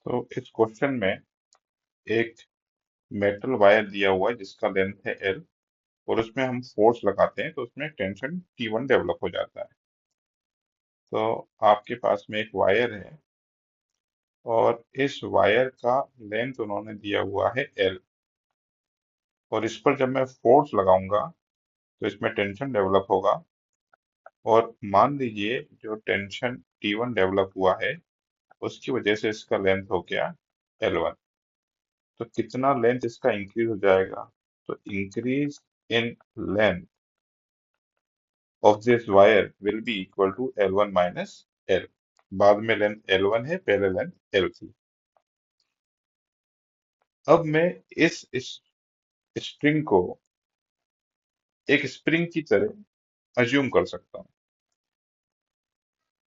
तो इस क्वेश्चन में एक मेटल वायर दिया हुआ है जिसका लेंथ है एल, और उसमें हम फोर्स लगाते हैं तो उसमें टेंशन T1 डेवलप हो जाता है। तो आपके पास में एक वायर है और इस वायर का लेंथ उन्होंने दिया हुआ है एल, और इस पर जब मैं फोर्स लगाऊंगा तो इसमें टेंशन डेवलप होगा। और मान लीजिए जो टेंशन T1 डेवलप हुआ है उसकी वजह से इसका लेंथ हो गया L1। तो कितना लेंथ इसका इंक्रीज हो जाएगा? तो increase in length of this wire will be equal to L1 minus L। बाद में लेंथ L1 है, पहले लेंथ L थी। अब मैं इस स्ट्रिंग को एक स्प्रिंग की तरह अज्यूम कर सकता हूँ,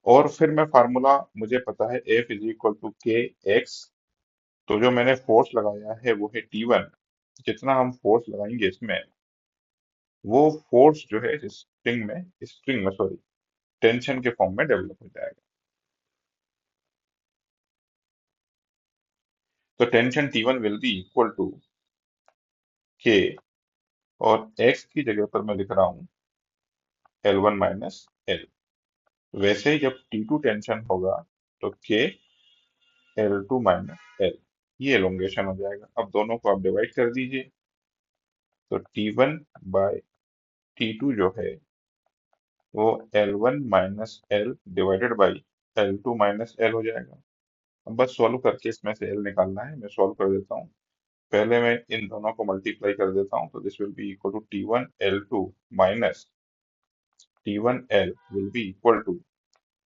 और फिर मैं फार्मूला मुझे पता है F इज इक्वल टू के एक्स। तो जो मैंने फोर्स लगाया है वो है T1। जितना हम फोर्स लगाएंगे इसमें, वो फोर्स जो है स्ट्रिंग में सॉरी टेंशन के फॉर्म में डेवलप हो जाएगा। तो tension T1 will be equal to K, और x की जगह पर मैं लिख रहा हूँ L1 माइनस एल। वैसे ही जब T2 टेंशन होगा तो K L2 माइनस एल, ये एलोंगेशन हो जाएगा। अब दोनों को आप डिवाइड कर दीजिए, तो T1 बाय T2 जो है वो L1 minus L divided by L2 minus L हो जाएगा। अब बस सॉल्व करके इसमें से एल निकालना है, मैं सॉल्व कर देता हूँ। पहले मैं इन दोनों को मल्टीप्लाई कर देता हूँ, तो this will be equal to T1 L2 minus T1 L will be equal to,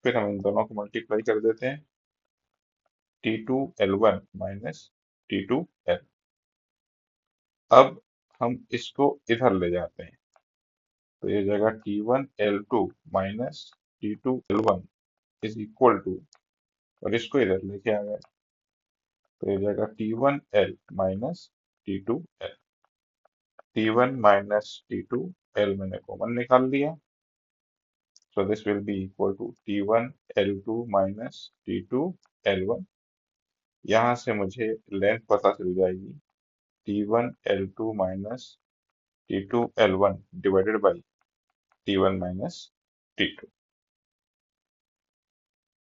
फिर हम इन दोनों को मल्टीप्लाई कर देते हैं, T2 L1 minus T2 L। अब हम इसको इधर ले जाते हैं, तो ये जाएगा T1 L2 minus T2 L1 is equal to, और इसको इधर लेके आ गए, तो ये जाएगा T1 L minus T2 L। T1 minus T2 L मैंने कॉमन निकाल लिया, so this will be equal to T1 L2 minus T2 L1। यहाँ से मुझे लेंथ पता चल जाएगी, T1 L2 minus T2 L1 divided by T1 minus T2।